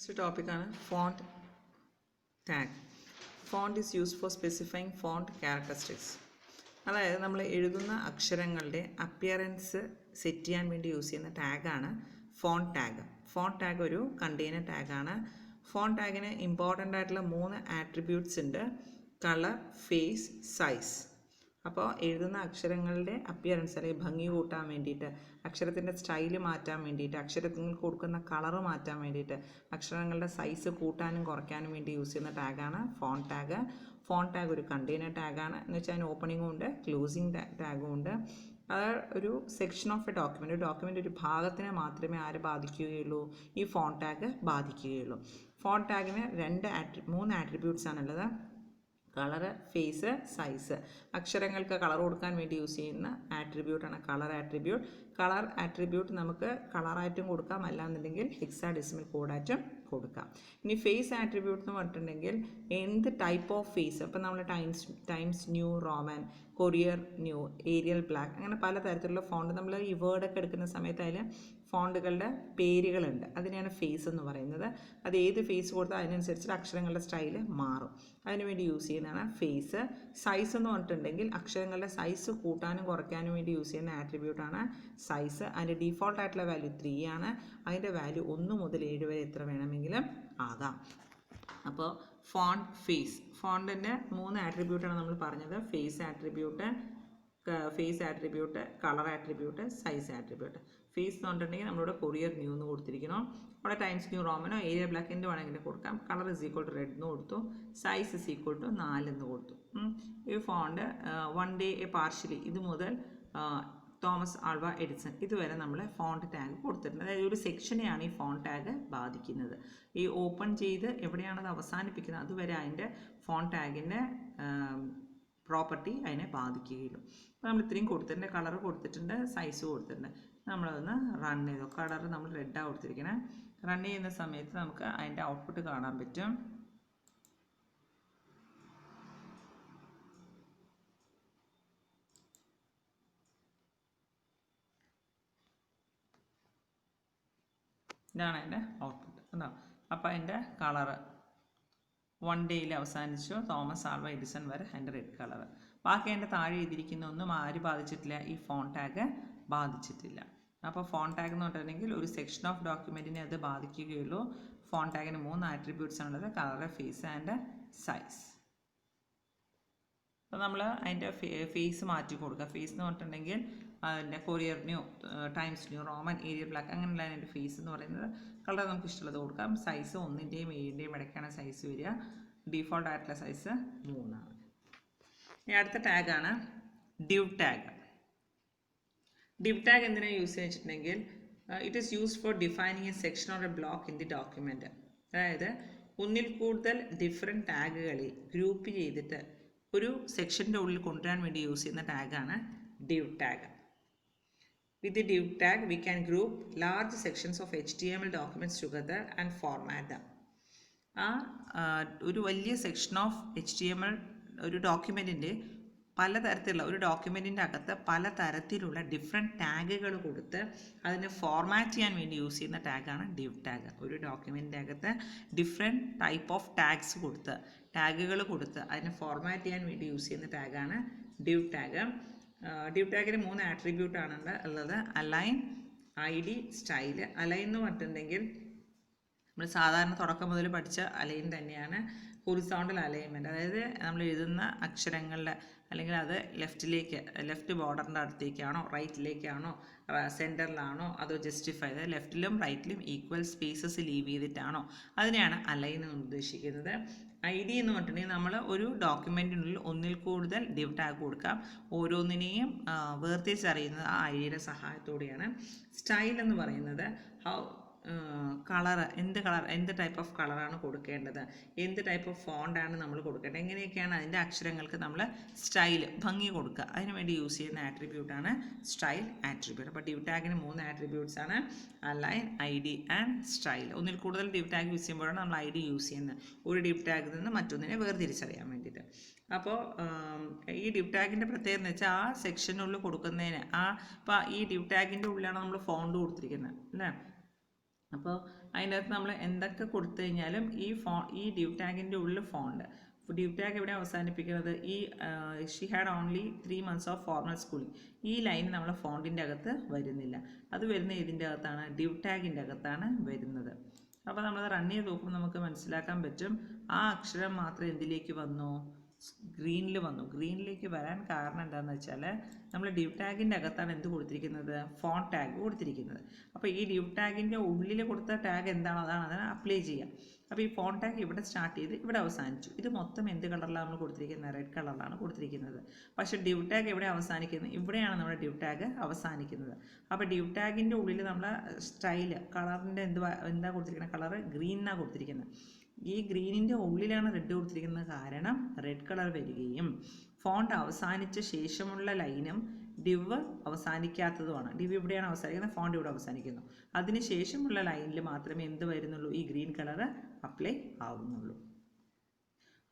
Next topic ആണ് font tag. Font is used for specifying font characteristics. അതായത് നമ്മൾ എഴുതുന്ന അക്ഷരങ്ങളുടെ അപ്പിയറൻസ് സെറ്റ് ചെയ്യാൻ വേണ്ടി യൂസ് ചെയ്യുന്ന ടാഗാണ് ഫോണ്ട് ടാഗ്. ഫോണ്ട് ടാഗ് ഒരു കണ്ടെയ്നർ ടാഗാണ്. ഫോണ്ട് ടാഗിന് ഇമ്പോർട്ടൻ്റ് ആയിട്ടുള്ള 3 ആട്രിബ്യൂട്ട്സ് ഉണ്ട്: കളർ, ഫേസ്, സൈസ്. അപ്പോൾ എഴുതുന്ന അക്ഷരങ്ങളുടെ അപ്പിയറൻസ് അല്ലെങ്കിൽ ഭംഗി കൂട്ടാൻ വേണ്ടിയിട്ട്, അക്ഷരത്തിൻ്റെ സ്റ്റൈല് മാറ്റാൻ വേണ്ടിയിട്ട്, അക്ഷരങ്ങൾക്ക് കൊടുക്കുന്ന കളറ് മാറ്റാൻ വേണ്ടിയിട്ട്, അക്ഷരങ്ങളുടെ സൈസ് കൂട്ടാനും കുറയ്ക്കാനും വേണ്ടി യൂസ് ചെയ്യുന്ന ടാഗാണ് ഫോണ്ട് ടാഗ്. ഫോണ്ട് ടാഗ് ഒരു കണ്ടെയ്നർ ടാഗാണ്. എന്ന് വെച്ചാൽ അതിന് ഓപ്പണിങ്ങും ഉണ്ട്, ക്ലോസിങ് ടാഗും ഉണ്ട്. അത് ഒരു സെക്ഷൻ ഓഫ് എ ഡോക്യുമെൻ്റ്, ഒരു ഡോക്യുമെൻ്റ് ഒരു ഭാഗത്തിനെ മാത്രമേ ആര് ബാധിക്കുകയുള്ളൂ? ഈ ഫോണ്ട് ടാഗ് ബാധിക്കുകയുള്ളൂ. ഫോണ്ട് ടാഗിന് 3 ആട്രിബ്യൂട്ട്സ് ആണുള്ളത്: കളറ്, ഫേസ്, സൈസ്. അക്ഷരങ്ങൾക്ക് കളർ കൊടുക്കാൻ വേണ്ടി യൂസ് ചെയ്യുന്ന ആട്രിബ്യൂട്ടാണ് കളർ ആട്രിബ്യൂട്ട്. കളർ ആട്രിബ്യൂട്ട് നമുക്ക് കളറായിട്ടും കൊടുക്കാം, അല്ലാന്നുണ്ടെങ്കിൽ ഹെക്സാഡെസിമൽ കോഡായിട്ടും കൊടുക്കാം. ഇനി ഫേസ് ആട്രിബ്യൂട്ട് എന്ന് പറഞ്ഞിട്ടുണ്ടെങ്കിൽ എന്ത് ടൈപ്പ് ഓഫ് ഫേസ്, അപ്പോൾ നമ്മൾ Times New Roman, Courier New, Arial Black, അങ്ങനെ പലതരത്തിലുള്ള ഫോണ്ട്. നമ്മൾ ഈ വേർഡൊക്കെ എടുക്കുന്ന സമയത്ത് അതിൽ ഫോണ്ടുകളുടെ പേരുകളുണ്ട്, അതിനെയാണ് ഫേസ് എന്ന് പറയുന്നത്. അത് ഏത് ഫേസ് കൊടുത്താൽ അതിനനുസരിച്ചിട്ട് അക്ഷരങ്ങളുടെ സ്റ്റൈല് മാറും. അതിനുവേണ്ടി യൂസ് ചെയ്യുന്നതാണ് ഫേസ്. സൈസ് എന്ന് പറഞ്ഞിട്ടുണ്ടെങ്കിൽ അക്ഷരങ്ങളുടെ സൈസ് കൂട്ടാനും കുറയ്ക്കാനും വേണ്ടി യൂസ് ചെയ്യുന്ന ആട്രിബ്യൂട്ടാണ് സൈസ്. അതിൻ്റെ ഡീഫോൾട്ട് ആയിട്ടുള്ള വാല്യൂ 3 ആണ്. അതിൻ്റെ വാല്യൂ 1 മുതൽ 7 വരെ എത്ര വേണമെങ്കിലും ആകാം. അപ്പോൾ ഫോണ്ട്, ഫേസ്, ഫോണ്ടിൻ്റെ 3 ആട്രിബ്യൂട്ടാണ് നമ്മൾ പറഞ്ഞത്: face attribute, colour attribute, size attribute. Face എന്ന് പറഞ്ഞിട്ടുണ്ടെങ്കിൽ നമ്മളിവിടെ കൊറിയർ ന്യൂ എന്ന് കൊടുത്തിരിക്കണം. അവിടെ ടൈംസ് ന്യൂ റോമനോ ഏരിയ ബ്ലാക്ക് എന്ത് വേണമെങ്കിലും കൊടുക്കാം. Colour is equal to red എന്ന് കൊടുത്തു. സൈസ് ഇസ് ഈക്വൽ ടു 4 എന്ന് കൊടുത്തു. ഈ ഫോണ്ട് 1 ഡേ എ പാർഷ്യലി, ഇത് മുതൽ തോമസ് ആൽവ എഡിസൺ ഇതുവരെ നമ്മൾ ഫോണ്ട് ടാഗ് കൊടുത്തിട്ടുണ്ട്. അതായത് ഒരു സെക്ഷനെയാണ് ഈ ഫോണ്ട് ടാഗ് ബാധിക്കുന്നത്. ഈ ഓപ്പൺ ചെയ്ത് എവിടെയാണത് അവസാനിപ്പിക്കുന്നത് അതുവരെ അതിൻ്റെ ഫോണ്ട് ടാഗിൻ്റെ പ്രോപ്പർട്ടി അതിനെ ബാധിക്കുകയുള്ളൂ. അപ്പോൾ നമ്മൾ ഇത്രയും കൊടുത്തിട്ടുണ്ട്. കളർ കൊടുത്തിട്ടുണ്ട്, സൈസ് കൊടുത്തിട്ടുണ്ട്. നമ്മളതൊന്ന് റൺ ചെയ്തു. കളർ നമ്മൾ റെഡാണ് കൊടുത്തിരിക്കുന്നത്. റൺ ചെയ്യുന്ന സമയത്ത് നമുക്ക് അതിൻ്റെ ഔട്ട്പുട്ട് കാണാൻ പറ്റും. ഇതാണ് അതിൻ്റെ ഔട്ട്പുട്ട്. ഉണ്ടോ? അപ്പോൾ അതിൻ്റെ കളറ് 1 ഡേയിൽ അവസാനിച്ചു, തോമസ് ആൽവ എഡിസൺ വരെ അതിൻ്റെ റെഡ് കളർ. ബാക്കി അതിൻ്റെ താഴെ എഴുതിയിരിക്കുന്ന ഒന്നും ആര് ബാധിച്ചിട്ടില്ല? ഈ ഫോണ്ട് ടാഗ് ബാധിച്ചിട്ടില്ല. അപ്പോൾ ഫോണ്ട് ടാഗ് എന്ന് പറഞ്ഞിട്ടുണ്ടെങ്കിൽ ഒരു സെക്ഷൻ ഓഫ് ഡോക്യുമെൻറ്റിനെ അത് ബാധിക്കുകയുള്ളൂ. ഫോണ്ട് ടാഗിന് 3 ആട്രിബ്യൂട്ട്സ് ആണുള്ളത്: കളർ, ഫേസ് ആൻഡ് സൈസ്. അപ്പോൾ നമ്മൾ അതിൻ്റെ ഫേസ് മാറ്റി കൊടുക്കുക. ഫേസ് എന്ന് പറഞ്ഞിട്ടുണ്ടെങ്കിൽ അതിൻ്റെ Courier New, Times New Roman, Arial Black, അങ്ങനെയുള്ള അതിൻ്റെ ഫേസ് എന്ന് പറയുന്നത്. കളർ നമുക്ക് ഇഷ്ടമുള്ളത് കൊടുക്കാം. സൈസ് 1ൻ്റെയും 7ൻ്റെയും ഇടയ്ക്കാണ് സൈസ് വരിക. ഡീഫോൾട്ട് ആയിട്ടുള്ള സൈസ് 3 ആണ്. ഇനി അടുത്ത ടാഗാണ് div ടാഗ്. div ടാഗ് എന്തിനാണ് യൂസ് ചെയ്തിട്ടുണ്ടെങ്കിൽ it is used for defining A section or A block in the document. അതായത് ഒന്നിൽ കൂടുതൽ ഡിഫറെൻറ്റ് ടാഗുകളെ ഗ്രൂപ്പ് ചെയ്തിട്ട് ഒരു സെക്ഷൻ്റെ ഉള്ളിൽ കൊണ്ടുവരാൻ വേണ്ടി യൂസ് ചെയ്യുന്ന ടാഗാണ് div tag. With the div tag, we can group large sections of HTML documents together and format them. ഒരു വലിയ സെക്ഷൻ ഓഫ് HTML ഒരു ഡോക്യുമെൻറ്റിൻ്റെ പലതരത്തിലുള്ള ഒരു ഡോക്യുമെൻറ്റിൻ്റെ അകത്ത് പലതരത്തിലുള്ള ഡിഫറെൻറ്റ് ടാഗുകൾ കൊടുത്ത് അതിനെ ഫോർമാറ്റ് ചെയ്യാൻ വേണ്ടി യൂസ് ചെയ്യുന്ന ടാഗാണ് div ടാഗ്. ഒരു ഡോക്യുമെൻറ്റിൻ്റെ അകത്ത് ഡിഫറെൻറ്റ് ടൈപ്പ് ഓഫ് ടാഗുകൾ കൊടുത്ത് അതിനെ ഫോർമാറ്റ് ചെയ്യാൻ വേണ്ടി യൂസ് ചെയ്യുന്ന ടാഗാണ് div ടാഗ്. div ടാഗിന് 3 ആട്രിബ്യൂട്ടാണ് ഉള്ളത്: അലൈൻ, ID, സ്റ്റൈല്. അലൈൻ എന്ന് പറഞ്ഞിട്ടുണ്ടെങ്കിൽ നമ്മൾ സാധാരണ തുടക്കം മുതൽ പഠിച്ച അലൈൻ തന്നെയാണ്. ഹൊറിസോണ്ടൽ അലൈൻമെൻറ്റ്, അതായത് നമ്മൾ എഴുതുന്ന അക്ഷരങ്ങളുടെ അല്ലെങ്കിൽ അത് ലെഫ്റ്റ് ബോർഡറിൻ്റെ അടുത്തേക്കാണോ, റൈറ്റിലേക്കാണോ, സെൻറ്ററിലാണോ, അതോ ജസ്റ്റിഫൈ, അതായത് ലെഫ്റ്റിലും റൈറ്റിലും ഈക്വൽ സ്പേസസ് ലീവ് ചെയ്തിട്ടാണോ, അതിനെയാണ് അലൈൻ എന്ന് ഉദ്ദേശിക്കുന്നത്. ID എന്ന് പറഞ്ഞിട്ടുണ്ടെങ്കിൽ നമ്മൾ ഒരു ഡോക്യുമെൻറ്റിനുള്ളിൽ ഒന്നിൽ കൂടുതൽ div ടാഗ് കൊടുക്കാം. ഓരോന്നിനെയും വേർതിരിച്ചറിയുന്നത് ആ IDയുടെ സഹായത്തോടെയാണ്. സ്റ്റൈൽ എന്ന് പറയുന്നത് എന്ത് ടൈപ്പ് ഓഫ് കളറാണ് കൊടുക്കേണ്ടത്, എന്ത് ടൈപ്പ് ഓഫ് ഫോണ്ടാണ് നമ്മൾ കൊടുക്കേണ്ടത്, എങ്ങനെയൊക്കെയാണ് അതിൻ്റെ അക്ഷരങ്ങൾക്ക് നമ്മൾ ഭംഗി കൊടുക്കുക, അതിനുവേണ്ടി യൂസ് ചെയ്യുന്ന ആട്രിബ്യൂട്ടാണ് സ്റ്റൈൽ ആട്രിബ്യൂട്ട്. അപ്പോൾ div ടാഗിന് 3 ആട്രിബ്യൂട്ട്സ് ആണ്: അലൈൻ, ID ആൻഡ് സ്റ്റൈൽ. ഒന്നിൽ കൂടുതൽ div ടാഗ് യൂസ് ചെയ്യുമ്പോഴാണ് നമ്മൾ ID യൂസ് ചെയ്യുന്നത്, ഒരു div ടാഗിൽ നിന്ന് മറ്റൊന്നിനെ വേർതിരിച്ചറിയാൻ വേണ്ടിയിട്ട്. അപ്പോൾ ഈ div ടാഗിൻ്റെ പ്രത്യേകത എന്ന് വെച്ചാൽ ആ സെക്ഷനുള്ളിൽ കൊടുക്കുന്നതിന് ഇപ്പോൾ ഈ div ടാഗിൻ്റെ ഉള്ളിലാണ് നമ്മൾ ഫോണ്ട് കൊടുത്തിരിക്കുന്നത് അല്ലേ. അപ്പോൾ അതിൻ്റെ അകത്ത് നമ്മൾ എന്തൊക്കെ കൊടുത്തു കഴിഞ്ഞാലും ഈ div ടാഗിൻ്റെ ഉള്ളിൽ ഫോണ്ട് div ടാഗ് എവിടെ അവസാനിപ്പിക്കുന്നത് ഈ she had only 3 months of formal schooling ഈ ലൈൻ നമ്മളെ ഫോണ്ടിൻ്റെ അകത്ത് വരുന്നില്ല. അത് വരുന്ന ഇതിൻ്റെ അകത്താണ് div ടാഗിൻ്റെ അകത്താണ് വരുന്നത്. അപ്പോൾ നമ്മളത് റൺ ചെയ്ത് നോക്കുമ്പോൾ നമുക്ക് മനസ്സിലാക്കാൻ പറ്റും ആ അക്ഷരം മാത്രം എന്തിലേക്ക് വന്നു, ഗ്രീനിൽ വന്നു. ഗ്രീനിലേക്ക് വരാൻ കാരണം എന്താണെന്ന് വെച്ചാൽ നമ്മൾ div ടാഗിൻ്റെ അകത്താണ് എന്ത് കൊടുത്തിരിക്കുന്നത്, ഫോണ്ട് ടാഗ് കൊടുത്തിരിക്കുന്നത്. അപ്പോൾ ഈ div ടാഗിൻ്റെ ഉള്ളിൽ കൊടുത്ത ടാഗ് എന്താണോ അതാണ് അതിനെ അപ്ലൈ ചെയ്യുക. അപ്പോൾ ഈ ഫോണ്ട് ടാഗ് ഇവിടെ സ്റ്റാർട്ട് ചെയ്ത് ഇവിടെ അവസാനിച്ചു. ഇത് മൊത്തം എന്ത് കളറിലാണ് നമ്മൾ കൊടുത്തിരിക്കുന്നത്, റെഡ് കളറിലാണ് കൊടുത്തിരിക്കുന്നത്. പക്ഷേ div ടാഗ് എവിടെ അവസാനിക്കുന്നത്, ഇവിടെയാണ് നമ്മുടെ div ടാഗ് അവസാനിക്കുന്നത്. അപ്പോൾ div ടാഗിൻ്റെ ഉള്ളിൽ നമ്മൾ സ്റ്റൈല് കളറിൻ്റെ എന്താ കൊടുത്തിരിക്കുന്നത്, കളറ് ഗ്രീനാണ് കൊടുത്തിരിക്കുന്നത്. ഈ ഗ്രീനിൻ്റെ ഉള്ളിലാണ് റെഡ് കൊടുത്തിരിക്കുന്നത്. കാരണം റെഡ് കളർ വരികയും ഫോണ്ട് അവസാനിച്ച ശേഷമുള്ള ലൈനും div അവസാനിക്കാത്തതുമാണ്. div ഇവിടെയാണ് അവസാനിക്കുന്നത്, ഫോണ്ട് ഇവിടെ അവസാനിക്കുന്നു. അതിന് ശേഷമുള്ള ലൈനിൽ മാത്രമേ എന്ത് വരുന്നുള്ളൂ, ഈ ഗ്രീൻ കളറ് അപ്ലൈ ആവുന്നുള്ളൂ.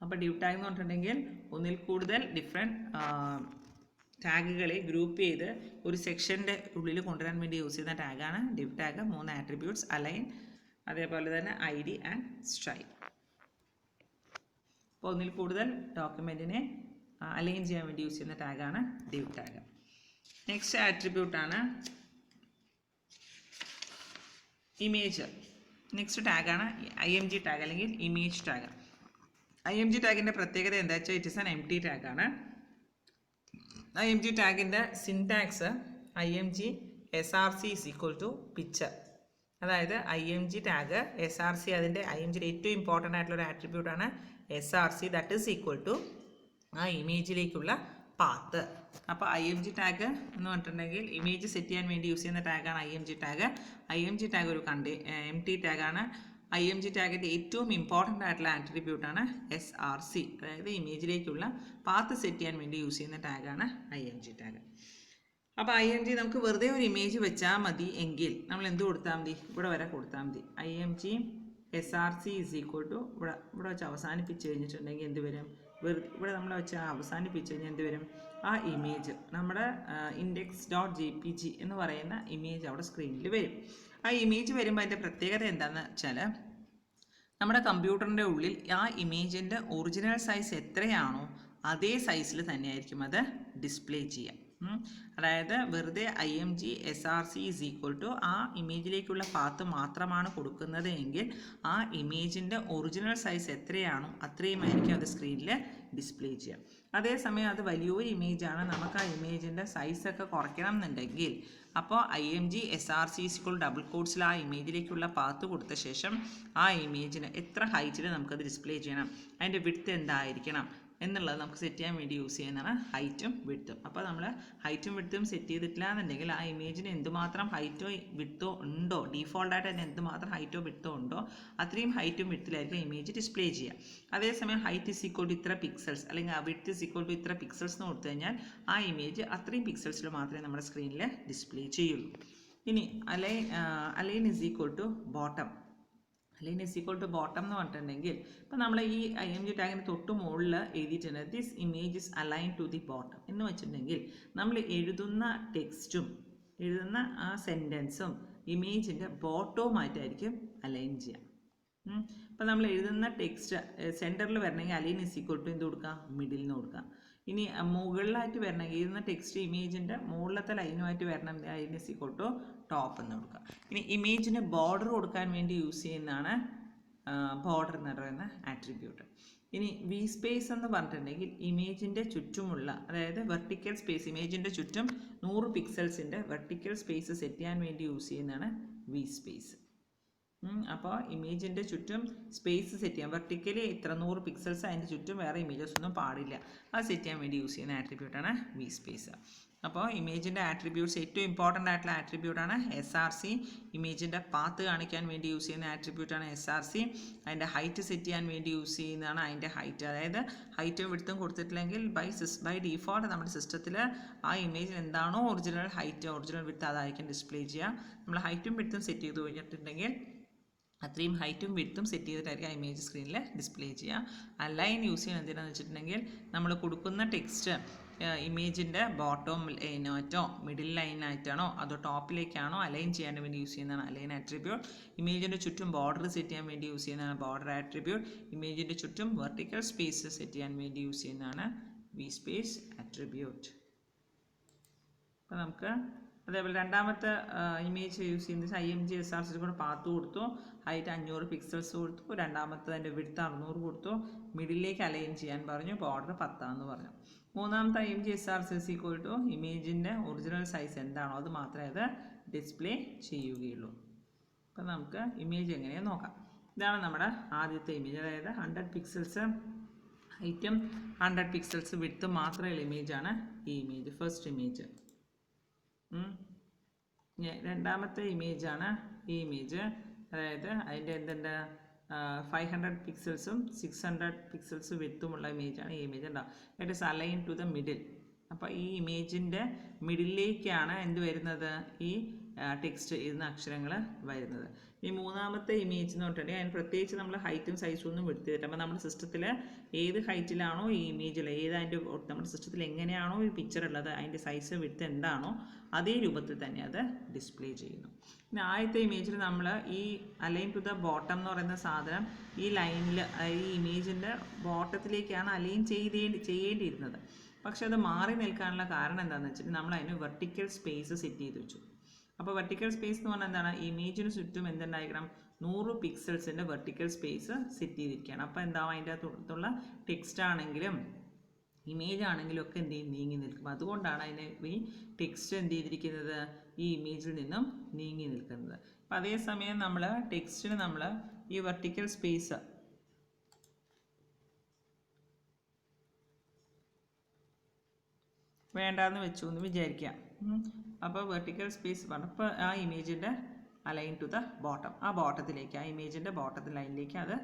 അപ്പോൾ div ടാഗ് എന്ന് പറഞ്ഞിട്ടുണ്ടെങ്കിൽ ഒന്നിൽ കൂടുതൽ ഡിഫറെൻറ്റ് ടാഗുകളെ ഗ്രൂപ്പ് ചെയ്ത് ഒരു സെക്ഷൻ്റെ ഉള്ളിൽ കൊണ്ടുവരാൻ വേണ്ടി യൂസ് ചെയ്യുന്ന ടാഗാണ് div ടാഗ്. 3 ആട്രിബ്യൂട്ട്സ്, അലൈൻ, അതേപോലെ തന്നെ ID ആൻഡ് സ്റ്റൈൽ. അപ്പോൾ ഒന്നിൽ കൂടുതൽ ഡോക്യുമെൻറ്റിനെ അലൈൻ ചെയ്യാൻ വേണ്ടി യൂസ് ചെയ്യുന്ന ടാഗാണ് div ടാഗ്. നെക്സ്റ്റ് ആട്രിബ്യൂട്ടാണ് ഇമേജ്. നെക്സ്റ്റ് ടാഗാണ് IMG ടാഗ് അല്ലെങ്കിൽ ഇമേജ് ടാഗ്. IMG ടാഗിൻ്റെ പ്രത്യേകത എന്താ വെച്ചാൽ ഇറ്റ് ഇസ് ആൻ എംപ്റ്റി ടാഗാണ്. IMG ടാഗിൻ്റെ syntax IMG SRC is equal to picture. അതായത് IMG ടാഗ് SRC, അതിൻ്റെ IMGയുടെ ഏറ്റവും ഇമ്പോർട്ടൻ്റ് ആയിട്ടുള്ളൊരു ആട്രിബ്യൂട്ടാണ് SRC, that is equal to ആ ഇമേജിലേക്കുള്ള പാത്ത്. അപ്പോൾ IMG ടാഗ് എന്ന് പറഞ്ഞിട്ടുണ്ടെങ്കിൽ ഇമേജ് സെറ്റ് ചെയ്യാൻ വേണ്ടി യൂസ് ചെയ്യുന്ന ടാഗാണ് IMG ടാഗ്. IMG ടാഗ് ഒരു എംപ്റ്റി ടാഗാണ്. IMG ടാഗിൻ്റെ ഏറ്റവും ഇമ്പോർട്ടൻ്റ് ആയിട്ടുള്ള ആട്രിബ്യൂട്ടാണ് SRC, അതായത് ഇമേജിലേക്കുള്ള പാത്ത് സെറ്റ് ചെയ്യാൻ വേണ്ടി യൂസ് ചെയ്യുന്ന ടാഗാണ് IMG ടാഗ്. അപ്പോൾ IMG നമുക്ക് വെറുതെ ഒരു ഇമേജ് വെച്ചാൽ മതി എങ്കിൽ നമ്മൾ എന്ത് കൊടുത്താൽ മതി, ഇവിടെ വരെ കൊടുത്താൽ മതി. IMG SRC is equal to ഇവിടെ വെച്ച് അവസാനിപ്പിച്ച് കഴിഞ്ഞിട്ടുണ്ടെങ്കിൽ എന്ത് വരും, ഇവിടെ നമ്മൾ വെച്ച് അവസാനിപ്പിച്ച് കഴിഞ്ഞാൽ എന്ത് വരും, ആ ഇമേജ് നമ്മുടെ index.jpg എന്ന് പറയുന്ന ഇമേജ് അവിടെ സ്ക്രീനിൽ വരും. ആ ഇമേജ് വരുമ്പോൾ അതിൻ്റെ പ്രത്യേകത എന്താണെന്ന് വെച്ചാൽ നമ്മുടെ കമ്പ്യൂട്ടറിൻ്റെ ഉള്ളിൽ ആ ഇമേജിൻ്റെ ഒറിജിനൽ സൈസ് എത്രയാണോ അതേ സൈസിൽ തന്നെയായിരിക്കും അത് ഡിസ്പ്ലേ ചെയ്യുക. അതായത് വെറുതെ IMG SRC is equal to ആ ഇമേജിലേക്കുള്ള പാത്ത് മാത്രമാണ് കൊടുക്കുന്നത് എങ്കിൽ ആ ഇമേജിൻ്റെ ഒറിജിനൽ സൈസ് എത്രയാണോ അത്രയുമായിരിക്കും അത് സ്ക്രീനിൽ ഡിസ്പ്ലേ ചെയ്യുക. അതേസമയം അത് വലിയൊരു ഇമേജാണ്, നമുക്ക് ആ ഇമേജിൻ്റെ സൈസൊക്കെ കുറയ്ക്കണം എന്നുണ്ടെങ്കിൽ അപ്പോൾ IMG SRC is equal to double കോട്ട്സിൽ ആ ഇമേജിലേക്കുള്ള പാത്ത് കൊടുത്ത ശേഷം ആ ഇമേജിന് എത്ര ഹൈറ്റിൽ നമുക്കത് ഡിസ്പ്ലേ ചെയ്യണം, അതിൻ്റെ വിഡ്ത്ത് എന്തായിരിക്കണം എന്നുള്ളത് നമുക്ക് സെറ്റ് ചെയ്യാൻ വേണ്ടി യൂസ് ചെയ്യുന്നതാണ് ഹൈറ്റും വിഡ്ത്തും. അപ്പോൾ നമ്മൾ ഹൈറ്റും വിഡ്ത്തും സെറ്റ് ചെയ്തിട്ടില്ല എന്നുണ്ടെങ്കിൽ ആ ഇമേജിന് എന്തുമാത്രം ഹൈറ്റോ വിഡ്ത്തോ ഉണ്ടോ, ഡീഫോൾട്ടായിട്ട് തന്നെ എന്തുമാത്രം ഹൈറ്റോ വിഡ്ത്തോ ഉണ്ടോ അത്രയും ഹൈറ്റും വിഡ്ത്തിലായിരിക്കും ഇമേജ് ഡിസ്പ്ലേ ചെയ്യുക. അതേസമയം ഹൈറ്റ് ഇസ് ഈക്വൽ ടു ഇത്ര പിക്സൽസ് അല്ലെങ്കിൽ വിഡ്ത്ത് ഇസ് ഈക്വൽ ടു ഇത്ര പിക്സൽസ് എന്ന് കൊടുത്തു കഴിഞ്ഞാൽ ആ ഇമേജ് അത്രയും പിക്സൽസിൽ മാത്രമേ നമ്മുടെ സ്ക്രീനിൽ ഡിസ്പ്ലേ ചെയ്യുള്ളൂ. ഇനി align is equal to bottom. Align is equal to bottom എന്ന് പറഞ്ഞിട്ടുണ്ടെങ്കിൽ ഇപ്പോൾ നമ്മൾ ഈ IMG ടാഗിന് തൊട്ട് മുകളിൽ എഴുതിയിട്ടുണ്ട് this image is align to the bottom എന്ന് വെച്ചിട്ടുണ്ടെങ്കിൽ നമ്മൾ എഴുതുന്ന ടെക്സ്റ്റും എഴുതുന്ന ആ സെൻറ്റൻസും ഇമേജിൻ്റെ ബോട്ടവുമായിട്ടായിരിക്കും അലൈൻ ചെയ്യാം. അപ്പോൾ നമ്മൾ എഴുതുന്ന ടെക്സ്റ്റ് സെൻറ്ററിൽ വരണമെങ്കിൽ അലൈൻ ഇസ് ഈക്വൽ ടു എന്ത് കൊടുക്കുക, മിഡിൽ നിന്ന് കൊടുക്കുക. ഇനി മുകളിലായിട്ട് വരണമെങ്കിൽ എഴുതുന്ന ടെക്സ്റ്റ് ഇമേജിൻ്റെ മുകളിലത്തെ ലൈനുമായിട്ട് വരണം, align is equal to top എന്ന് കൊടുക്കുക. ഇനി ഇമേജിന് ബോർഡർ കൊടുക്കാൻ വേണ്ടി യൂസ് ചെയ്യുന്നതാണ് ബോർഡർ എന്ന് പറയുന്ന ആട്രിബ്യൂട്ട്. ഇനി വി സ്പേസ് എന്ന് പറഞ്ഞിട്ടുണ്ടെങ്കിൽ ഇമേജിൻ്റെ ചുറ്റുമുള്ള, അതായത് വെർട്ടിക്കൽ സ്പേസ്, ഇമേജിൻ്റെ ചുറ്റും 100 പിക്സൽസിൻ്റെ വെർട്ടിക്കൽ സ്പേസ് സെറ്റ് ചെയ്യാൻ വേണ്ടി യൂസ് ചെയ്യുന്നതാണ് വി സ്പേസ്. അപ്പോൾ ഇമേജിൻ്റെ ചുറ്റും സ്പേസ് സെറ്റ് ചെയ്യാം, വെർട്ടിക്കലി ഇത്ര 100 പിക്സൽസ്, അതിൻ്റെ ചുറ്റും വേറെ ഇമേജസ് ഒന്നും പാടില്ല, അത് സെറ്റ് ചെയ്യാൻ വേണ്ടി യൂസ് ചെയ്യുന്ന ആട്രിബ്യൂട്ടാണ് വി സ്പേസ്. അപ്പോൾ ഇമേജിൻ്റെ ആട്രിബ്യൂട്ട്സ് ഏറ്റവും ഇമ്പോർട്ടൻ്റ് ആയിട്ടുള്ള ആട്രിബ്യൂട്ടാണ് SRC. ഇമേജിൻ്റെ പാത്ത് കാണിക്കാൻ വേണ്ടി യൂസ് ചെയ്യുന്ന ആട്രിബ്യൂട്ടാണ് SRC. അതിൻ്റെ ഹൈറ്റ് സെറ്റ് ചെയ്യാൻ വേണ്ടി യൂസ് ചെയ്യുന്നതാണ് അതിൻ്റെ ഹൈറ്റ്. അതായത് ഹൈറ്റും വിഡ്ത്തും കൊടുത്തിട്ടില്ലെങ്കിൽ ബൈ ഡീഫോൾട്ട് നമ്മുടെ സിസ്റ്റത്തിൽ ആ ഇമേജിൽ എന്താണോ ഒറിജിനൽ ഹൈറ്റ് ഒറിജിനൽ വിഡ്ത്ത് അതായിരിക്കും ഡിസ്പ്ലേ ചെയ്യുക. നമ്മൾ ഹൈറ്റും വിഡ്ത്തും സെറ്റ് ചെയ്ത് കഴിഞ്ഞിട്ടുണ്ടെങ്കിൽ അത്രയും ഹൈറ്റും വിഡ്ത്തും സെറ്റ് ചെയ്തിട്ടായിരിക്കും ആ ഇമേജ് സ്ക്രീനിൽ ഡിസ്പ്ലേ ചെയ്യുക. അലൈൻ യൂസ് ചെയ്യുന്നത് എന്തിനാണെന്ന് വെച്ചിട്ടുണ്ടെങ്കിൽ നമ്മൾ കൊടുക്കുന്ന ടെക്സ്റ്റ് ഇമേജിൻ്റെ ബോട്ടം ലൈനായിട്ടോ മിഡിൽ ലൈനായിട്ടാണോ അതോ ടോപ്പിലേക്കാണോ അലൈൻ ചെയ്യാൻ വേണ്ടി യൂസ് ചെയ്യുന്നതാണ് അലൈൻ ആട്രിബ്യൂട്ട്. ഇമേജിൻ്റെ ചുറ്റും ബോർഡർ സെറ്റ് ചെയ്യാൻ വേണ്ടി യൂസ് ചെയ്യുന്നതാണ് ബോർഡർ ആട്രിബ്യൂട്ട്. ഇമേജിൻ്റെ ചുറ്റും വെർട്ടിക്കൽ സ്പേസ് സെറ്റ് ചെയ്യാൻ വേണ്ടി യൂസ് ചെയ്യുന്നതാണ് വി സ്പേസ് ആട്രിബ്യൂട്ട്. അപ്പോൾ നമുക്ക് അതേപോലെ രണ്ടാമത്തെ ഇമേജ് യൂസ് ചെയ്യുന്നത് IMG SRC കൂടെ പാത്ത് കൊടുത്തു, ഹൈറ്റ് 500 പിക്സൽസ് കൊടുത്തു, രണ്ടാമത്തതിൻ്റെ വിഡ്ത്ത് 600 കൊടുത്തു, മിഡിലേക്ക് അലൈൻ ചെയ്യാൻ പറഞ്ഞു, ബോർഡർ 10 പറഞ്ഞു. മൂന്നാമത്തെ IMG SRC കൊടുത്തു, ഇമേജിൻ്റെ ഒറിജിനൽ സൈസ് എന്താണോ അത് മാത്രമേ അത് ഡിസ്പ്ലേ ചെയ്യുകയുള്ളൂ. അപ്പോൾ നമുക്ക് ഇമേജ് എങ്ങനെയാണ് നോക്കാം. ഇതാണ് നമ്മുടെ ആദ്യത്തെ ഇമേജ്, അതായത് 100 പിക്സൽസ് ഹൈറ്റും 100 പിക്സൽസ് വിഡ്ത്തും മാത്രമുള്ള ഇമേജാണ് ഈ ഇമേജ്, ഫസ്റ്റ് ഇമേജ്. രണ്ടാമത്തെ ഇമേജാണ് ഈ ഇമേജ്, അതായത് അതിൻ്റെ എന്തുണ്ട് 500 പിക്സൽസും 600 പിക്സൽസ് വിഡ്ത്തുമുള്ള ഇമേജാണ് ഈ ഇമേജ്. ഉണ്ടാവും it is align to the middle. അപ്പോൾ ഈ ഇമേജിൻ്റെ മിഡിലേക്കാണ് എന്ത് വരുന്നത്, ഈ ടെക്സ്റ്റ് എഴുതുന്ന അക്ഷരങ്ങൾ വരുന്നത്. ഈ മൂന്നാമത്തെ ഇമേജ് എന്ന് പറഞ്ഞിട്ടുണ്ടെങ്കിൽ അതിന് പ്രത്യേകിച്ച് നമ്മൾ ഹൈറ്റും സൈസും ഒന്നും വിടുത്ത് തരും. അപ്പോൾ നമ്മുടെ സിസ്റ്റത്തിൽ ഏത് ഹൈറ്റിലാണോ ഈ ഇമേജിൽ അതിൻ്റെ നമ്മുടെ സിസ്റ്റത്തിൽ എങ്ങനെയാണോ ഈ പിക്ചർ ഉള്ളത് അതിൻ്റെ സൈസ് വിടുത്ത് എന്താണോ അതേ രൂപത്തിൽ തന്നെ അത് ഡിസ്പ്ലേ ചെയ്യുന്നു. പിന്നെ ആദ്യത്തെ ഇമേജിൽ നമ്മൾ ഈ അലൈൻ ടു ദ ബോട്ടം എന്ന് പറയുന്ന സാധനം ഈ ലൈനിൽ ഈ ഇമേജിൻ്റെ ബോട്ടത്തിലേക്കാണ് അലൈൻ ചെയ്യേണ്ടിയിരുന്നത്. പക്ഷെ അത് മാറി നിൽക്കാനുള്ള കാരണം എന്താണെന്ന് വെച്ചിട്ട് നമ്മൾ അതിന് വെർട്ടിക്കൽ സ്പേസ് സെറ്റ് ചെയ്ത് വെച്ചു. അപ്പോൾ വെർട്ടിക്കൽ സ്പേസ് എന്ന് പറഞ്ഞാൽ എന്താണ്, ഇമേജിന് ചുറ്റും എന്തുണ്ടായിരിക്കണം 100 പിക്സൽസിൻ്റെ വെർട്ടിക്കൽ സ്പേസ് സെറ്റ് ചെയ്തിരിക്കുകയാണ്. അപ്പോൾ എന്താവും അതിൻ്റെ അകത്തുള്ള ടെക്സ്റ്റ് ആണെങ്കിലും ഇമേജ് ആണെങ്കിലും ഒക്കെ എന്ത് ചെയ്യും, നീങ്ങി നിൽക്കും. അതുകൊണ്ടാണ് അതിന് ഈ ടെക്സ്റ്റ് എന്ത് ചെയ്തിരിക്കുന്നത് ഈ ഇമേജിൽ നിന്നും നീങ്ങി നിൽക്കുന്നത്. അപ്പോൾ അതേസമയം നമ്മൾ ടെക്സ്റ്റിന് നമ്മൾ ഈ വെർട്ടിക്കൽ സ്പേസ് വേണ്ടാന്ന് വെച്ചു എന്ന് വിചാരിക്കാം. അപ്പോൾ വെർട്ടിക്കൽ സ്പേസ് പറഞ്ഞു, അപ്പോൾ ആ ഇമേജിൻ്റെ അലൈൻ ടു ദ ബോട്ടം, ആ ബോട്ടത്തിലേക്ക് ആ ഇമേജിൻ്റെ ബോട്ടത്തിൽ ലൈനിലേക്ക് അത്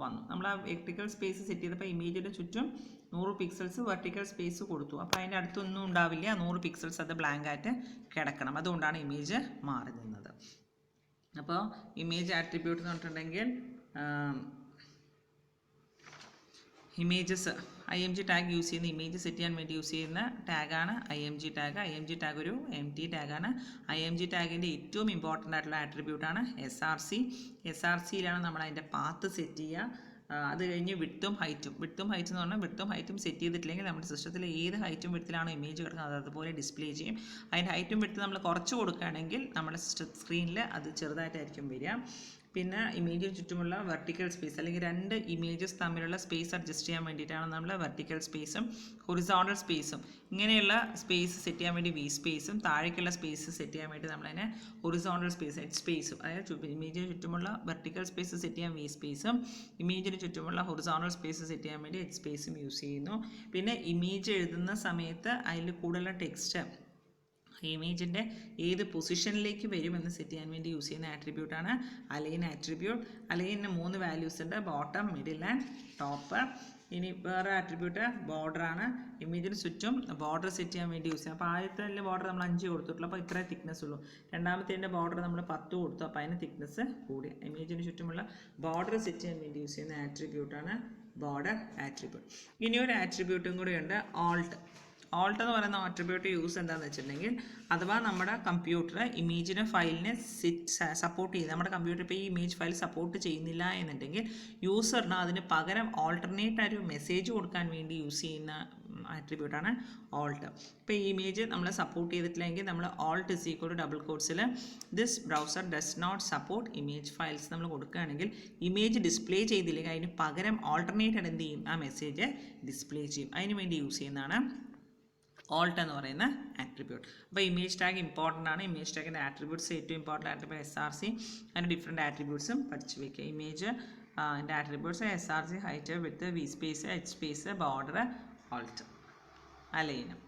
വന്നു. നമ്മൾ ആ വെർട്ടിക്കൽ സ്പേസ് സെറ്റ് ചെയ്തപ്പോൾ ഇമേജിൻ്റെ ചുറ്റും 100 പിക്സൽസ് വെർട്ടിക്കൽ സ്പേസ് കൊടുത്തു. അപ്പോൾ അതിൻ്റെ അടുത്തൊന്നും ഉണ്ടാവില്ല, 100 പിക്സൽസ് അത് ബ്ലാങ്ക് ആയിട്ട് കിടക്കണം. അതുകൊണ്ടാണ് ഇമേജ് മാറി നിന്നത്. അപ്പോൾ ഇമേജ് ആട്രിബ്യൂട്ട് എന്ന് പറഞ്ഞിട്ടുണ്ടെങ്കിൽ ഇമേജസ് IMG ടാഗ് യൂസ് ചെയ്യുന്ന ഇമേജ് സെറ്റ് ചെയ്യാൻ വേണ്ടി യൂസ് ചെയ്യുന്ന ടാഗാണ് IMG ടാഗ്. IMG ടാഗ് ഒരു empty ടാഗാണ്. IMG ടാഗിൻ്റെ ഏറ്റവും ഇമ്പോർട്ടൻ്റ് ആയിട്ടുള്ള ആട്രിബ്യൂട്ടാണ് SRC. SRCയിലാണ് നമ്മൾ അതിൻ്റെ പാത്ത് സെറ്റ് ചെയ്യുക. അത് കഴിഞ്ഞ് വിഡ്ത്തും ഹൈറ്റും എന്ന് പറഞ്ഞാൽ വിഡ്ത്തും ഹൈറ്റും സെറ്റ് ചെയ്തിട്ടില്ലെങ്കിൽ നമ്മുടെ സിസ്റ്റത്തിൽ ഏത് ഹൈറ്റും വിഡ്ത്തിലാണോ ഇമേജ് കിടക്കുന്നത് അത് അതുപോലെ ഡിസ്പ്ലേ ചെയ്യും. അതിൻ്റെ ഹൈറ്റും വിഡ്ത്ത് നമ്മൾ കുറച്ച് കൊടുക്കുകയാണെങ്കിൽ നമ്മുടെ സ്ക്രീനിൽ അത് ചെറുതായിട്ടായിരിക്കും വരിക. പിന്നെ ഇമേജിന് ചുറ്റുമുള്ള വെർട്ടിക്കൽ സ്പേസ് അല്ലെങ്കിൽ രണ്ട് ഇമേജസ് തമ്മിലുള്ള സ്പേസ് അഡ്ജസ്റ്റ് ചെയ്യാൻ വേണ്ടിയിട്ടാണ് നമ്മൾ വെർട്ടിക്കൽ സ്പേസും ഹൊറിസോണ്ടൽ സ്പേസും ഇങ്ങനെയുള്ള സ്പേസ് സെറ്റ് ചെയ്യാൻ വേണ്ടി വി സ്പേസും താഴേക്കുള്ള സ്പേസ് സെറ്റ് ചെയ്യാൻ വേണ്ടി നമ്മളതിനെ ഹൊറിസോണ്ടൽ സ്പേസ് എച്ച് സ്പേസും, അതായത് ഇമേജിന് ചുറ്റുമുള്ള വെർട്ടിക്കൽ സ്പേസ് സെറ്റ് ചെയ്യാൻ വി സ്പേസും ഇമേജിന് ചുറ്റുമുള്ള ഹൊറിസോണ്ടൽ സ്പേസ് സെറ്റ് ചെയ്യാൻ വേണ്ടി എച്ച് സ്പേസും യൂസ് ചെയ്യുന്നു. പിന്നെ ഇമേജ് എഴുതുന്ന സമയത്ത് അതിൽ കൂടുതലുള്ള ടെക്സ്റ്റ് ഇമേജിൻ്റെ ഏത് പൊസിഷനിലേക്ക് വരുമെന്ന് സെറ്റ് ചെയ്യാൻ വേണ്ടി യൂസ് ചെയ്യുന്ന ആട്രിബ്യൂട്ടാണ് അലൈൻ ആട്രിബ്യൂട്ട്. അലൈനിന് 3 വാല്യൂസ് ഉണ്ട്, ബോട്ടം, മിഡിൽ ആൻഡ് ടോപ്പ്. ഇനി വേറെ ആട്രിബ്യൂട്ട് ബോർഡറാണ്. ഇമേജിന് ചുറ്റും ബോർഡർ സെറ്റ് ചെയ്യാൻ വേണ്ടി യൂസ് ചെയ്യാം. അപ്പോൾ ആദ്യത്തെ ബോർഡർ നമ്മൾ 5 കൊടുത്തിട്ടുള്ളൂ, അപ്പോൾ ഇത്രേ തിക്നെസ് ഉള്ളൂ. രണ്ടാമത്തെ ബോർഡർ നമ്മൾ 10 കൊടുത്തു, അപ്പോൾ അതിന് തിക്നെസ് കൂടി. ഇമേജിന് ചുറ്റുമുള്ള ബോർഡർ സെറ്റ് ചെയ്യാൻ വേണ്ടി യൂസ് ചെയ്യുന്ന ആട്രിബ്യൂട്ടാണ് ബോർഡർ ആട്രിബ്യൂട്ട്. ഇനി ഒരു ആട്രിബ്യൂട്ടും കൂടിയുണ്ട്, ഓൾട്ട്. ഓൾട്ട് എന്ന് പറയുന്ന ആട്രിബ്യൂട്ട് യൂസ് എന്താണെന്ന് വെച്ചിട്ടുണ്ടെങ്കിൽ അഥവാ നമ്മുടെ കമ്പ്യൂട്ടർ ഇമേജിനെ ഫയലിനെ സപ്പോർട്ട് ചെയ്ത് നമ്മുടെ കമ്പ്യൂട്ടർ ഇപ്പോൾ ഈ ഇമേജ് ഫയൽ സപ്പോർട്ട് ചെയ്യുന്നില്ല എന്നുണ്ടെങ്കിൽ യൂസറിന് അതിന് പകരം ഓൾട്ടർനേറ്റ് ഒരു മെസ്സേജ് കൊടുക്കാൻ വേണ്ടി യൂസ് ചെയ്യുന്ന ആട്രിബ്യൂട്ടാണ് ഓൾട്ട്. ഇപ്പോൾ ഈ ഇമേജ് നമ്മൾ സപ്പോർട്ട് ചെയ്തിട്ടില്ലെങ്കിൽ നമ്മൾ ഓൾട്ട് = ഡബിൾ കോട്ട്സിൽ this browser does not support image files നമ്മൾ കൊടുക്കുകയാണെങ്കിൽ ഇമേജ് ഡിസ്പ്ലേ ചെയ്തില്ലെങ്കിൽ അതിന് പകരം ഓൾട്ടർനേറ്റ് എന്ത് ചെയ്യും, ആ മെസ്സേജ് ഡിസ്പ്ലേ ചെയ്യും. അതിന് വേണ്ടി യൂസ് ചെയ്യുന്നതാണ് ഓൾട്ട് എന്ന് പറയുന്ന ആട്രിബ്യൂട്ട്. അപ്പോൾ ഇമേജ് ടാഗ് ഇമ്പോർട്ടൻ്റ് ആണ്. ഇമേജ് ടാഗിൻ്റെ ആട്രിബ്യൂട്ട്സ് ഏറ്റവും ഇമ്പോർട്ടൻ്റ് ആട്രിബ്യൂട്ട് SRC. അതിൻ്റെ ഡിഫറെൻറ്റ് ആട്രിബ്യൂട്ട്സും പഠിച്ചു വയ്ക്കുക. ഇമേജ് അതിൻ്റെ attributes SRC, height, width, V space, H space, border, alt, അലൈനും.